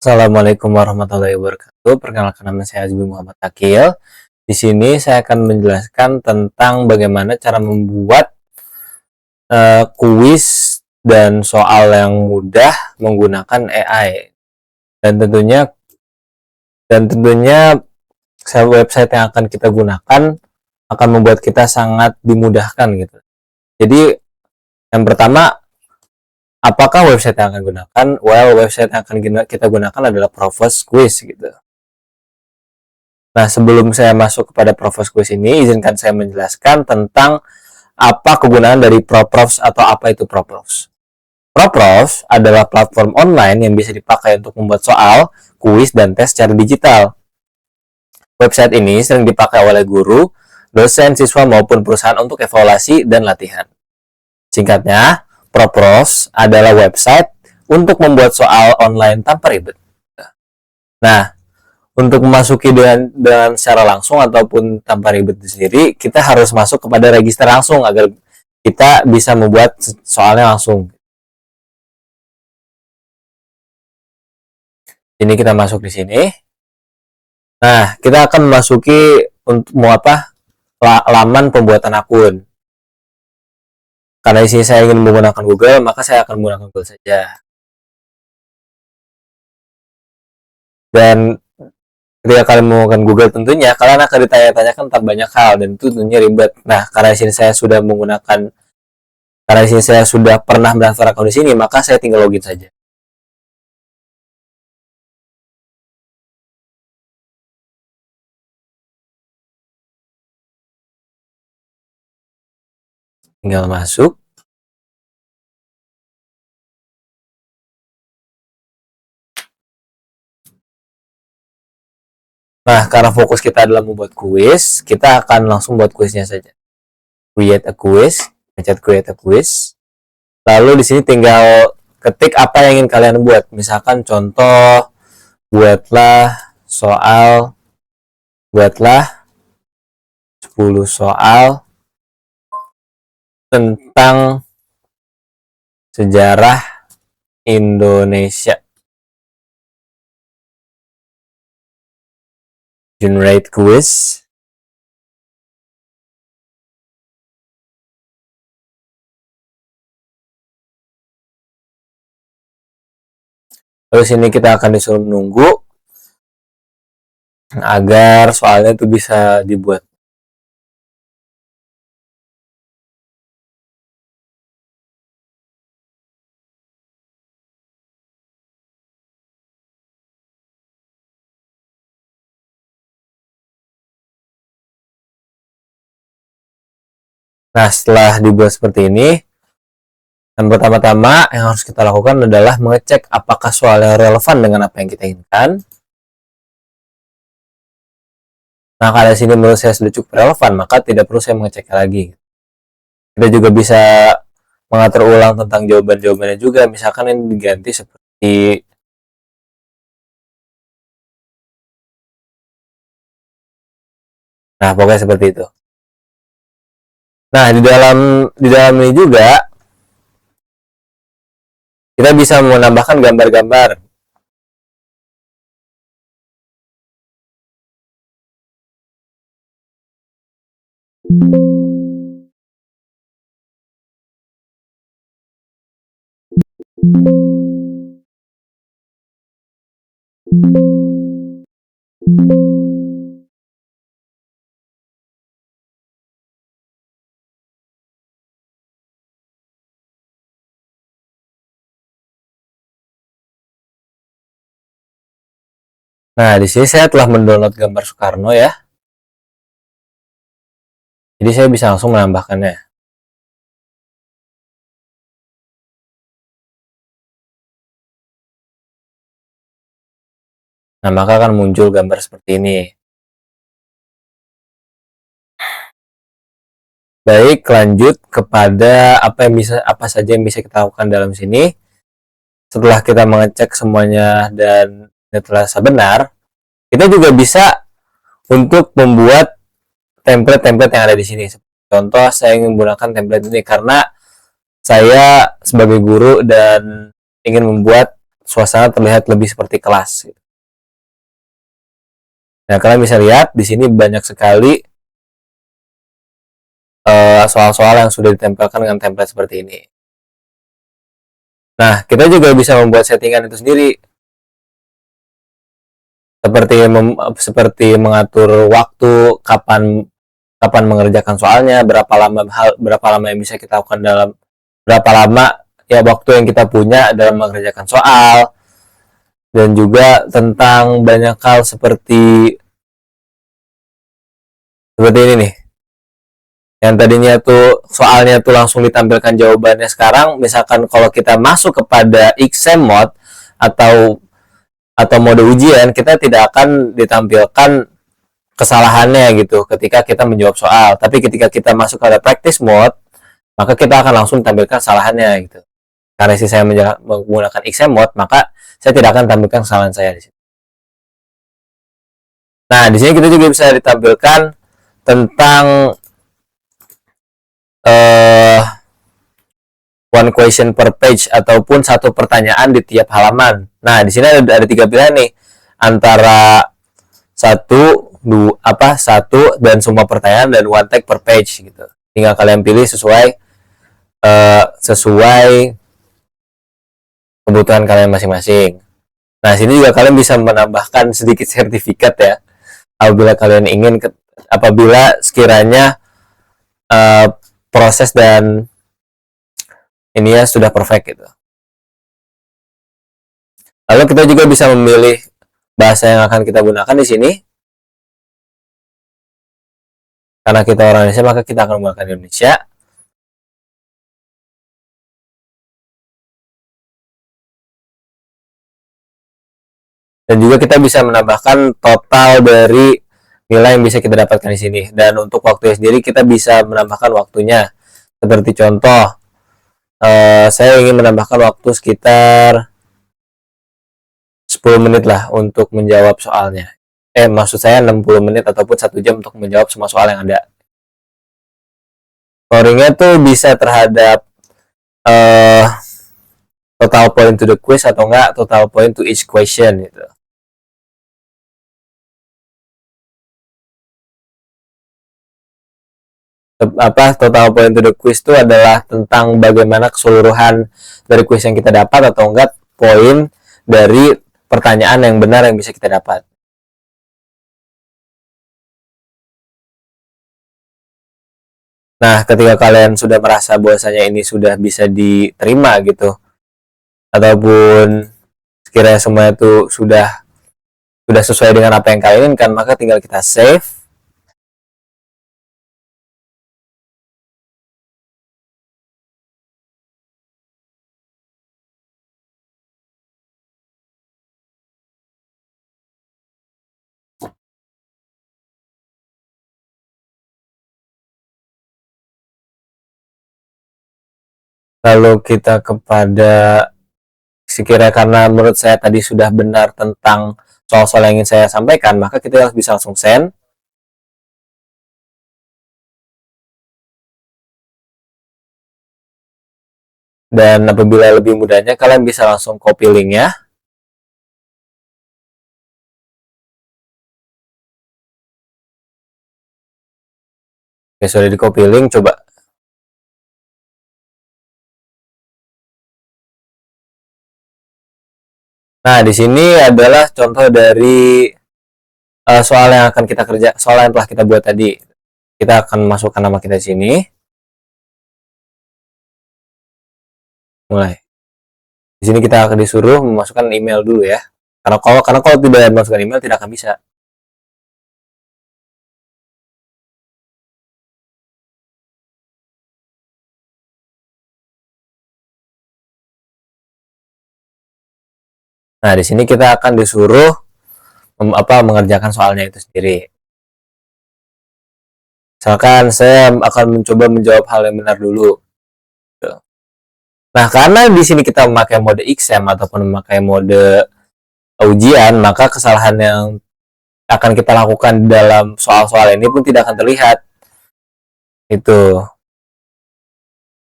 Assalamualaikum warahmatullahi wabarakatuh. Perkenalkan, nama saya Azbi Muhammad Akil. Di sini saya akan menjelaskan tentang bagaimana cara membuat kuis dan soal yang mudah menggunakan AI. Dan tentunya website yang akan kita gunakan akan membuat kita sangat dimudahkan gitu. Jadi yang pertama, apakah website yang akan gunakan? Website yang akan kita gunakan adalah Profos Quiz gitu. Nah, sebelum saya masuk kepada Profos Quiz ini, izinkan saya menjelaskan tentang apa kegunaan dari ProProfs atau apa itu ProProfs. ProProfs adalah platform online yang bisa dipakai untuk membuat soal, kuis, dan tes secara digital. Website ini sering dipakai oleh guru, dosen, siswa, maupun perusahaan untuk evaluasi dan latihan. Singkatnya, ProProfs adalah website untuk membuat soal online tanpa ribet. Nah, untuk memasuki dengan secara langsung ataupun tanpa ribet sendiri, kita harus masuk kepada register langsung agar kita bisa membuat soalnya langsung. Ini kita masuk di sini. Nah, kita akan memasuki untuk laman pembuatan akun. Karena di sini saya ingin menggunakan Google, maka saya akan menggunakan Google saja. Dan ketika kalian menggunakan Google, tentunya kalian akan ditanya-tanyakan tentang banyak hal, dan itu tentunya ribet. Nah, karena di sini saya sudah pernah mendaftar akun di sini, maka saya tinggal login saja. Tinggal masuk. Nah, karena fokus kita adalah membuat kuis, kita akan langsung buat kuisnya saja. Create a quiz, pencet create a quiz. Lalu di sini tinggal ketik apa yang ingin kalian buat. Misalkan contoh, buatlah 10 soal tentang sejarah Indonesia. Generate quiz. Lalu sini kita akan disuruh menunggu agar soalnya itu bisa dibuat. Nah, setelah dibuat seperti ini, yang pertama-tama yang harus kita lakukan adalah mengecek apakah soalnya relevan dengan apa yang kita inginkan. Nah, kalau di sini menurut saya sudah cukup relevan, maka tidak perlu saya mengeceknya lagi. Kita juga bisa mengatur ulang tentang jawaban-jawabannya juga. Misalkan ini diganti seperti pokoknya seperti itu. Nah, di dalam ini juga kita bisa menambahkan gambar-gambar. Nah, di sini saya telah mendownload gambar Soekarno ya. Jadi saya bisa langsung menambahkannya. Nah, maka akan muncul gambar seperti ini. Baik, lanjut kepada apa saja yang bisa kita lakukan dalam sini. Setelah kita mengecek semuanya dan telah benar, kita juga bisa untuk membuat template-template yang ada di sini. Contoh, saya ingin menggunakan template ini karena saya sebagai guru dan ingin membuat suasana terlihat lebih seperti kelas. Nah, kalian bisa lihat di sini banyak sekali soal-soal yang sudah ditempelkan dengan template seperti ini. Nah, kita juga bisa membuat settingan itu sendiri, seperti mengatur waktu, kapan mengerjakan soalnya, berapa lama yang bisa kita lakukan berapa lama ya waktu yang kita punya dalam mengerjakan soal, dan juga tentang banyak hal seperti ini nih, yang tadinya tuh soalnya tuh langsung ditampilkan jawabannya. Sekarang misalkan kalau kita masuk kepada exam mode atau mode ujian, kita tidak akan ditampilkan kesalahannya gitu ketika kita menjawab soal, tapi ketika kita masuk pada practice mode, maka kita akan langsung tampilkan kesalahannya gitu. Karena saya menggunakan exam mode, maka saya tidak akan tampilkan kesalahan saya di sini. Nah, di sini kita juga bisa ditampilkan tentang one question per page ataupun satu pertanyaan di tiap halaman. Nah, di sini ada 3 pilihan nih, antara satu dan semua pertanyaan, dan one take per page gitu. Tinggal kalian pilih sesuai kebutuhan kalian masing-masing. Nah, sini juga kalian bisa menambahkan sedikit sertifikat ya, apabila kalian ingin, apabila sekiranya proses dan ini ya sudah perfect gitu. Lalu kita juga bisa memilih bahasa yang akan kita gunakan di sini. Karena kita orang Indonesia, maka kita akan menggunakan Indonesia. Dan juga kita bisa menambahkan total dari nilai yang bisa kita dapatkan di sini. Dan untuk waktunya sendiri kita bisa menambahkan waktunya. Seperti contoh, saya ingin menambahkan waktu sekitar 10 menit lah untuk menjawab soalnya. Maksud saya 60 menit ataupun 1 jam untuk menjawab semua soal yang ada. Scoringnya tuh bisa terhadap total point to the quiz atau enggak total point to each question gitu. Total point to the quiz itu adalah tentang bagaimana keseluruhan dari quiz yang kita dapat, atau enggak poin dari pertanyaan yang benar yang bisa kita dapat. Nah, ketika kalian sudah merasa bahwasanya ini sudah bisa diterima gitu, ataupun sekiranya semua itu sudah sesuai dengan apa yang kalian inginkan, maka tinggal kita save. Lalu kita kepada sekiranya karena menurut saya tadi sudah benar tentang soal-soal yang ingin saya sampaikan, maka kita harus bisa langsung send. Dan apabila lebih mudahnya, kalian bisa langsung copy linknya. Oke, sudah di copy link, coba. Nah, di sini adalah contoh dari soal yang akan kita soal yang telah kita buat tadi. Kita akan masukkan nama kita di sini. Mulai. Di sini kita akan disuruh memasukkan email dulu ya. Karena kalau tidak memasukkan email tidak akan bisa. Nah, di sini kita akan disuruh mengerjakan soalnya itu sendiri. Misalkan saya akan mencoba menjawab hal yang benar dulu. Nah, karena di sini kita memakai mode exam ataupun memakai mode ujian, maka kesalahan yang akan kita lakukan dalam soal-soal ini pun tidak akan terlihat. Itu.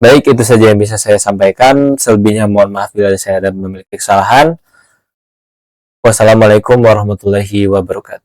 Baik, itu saja yang bisa saya sampaikan. Selebihnya mohon maaf bila saya ada memiliki kesalahan. Wassalamualaikum warahmatullahi wabarakatuh.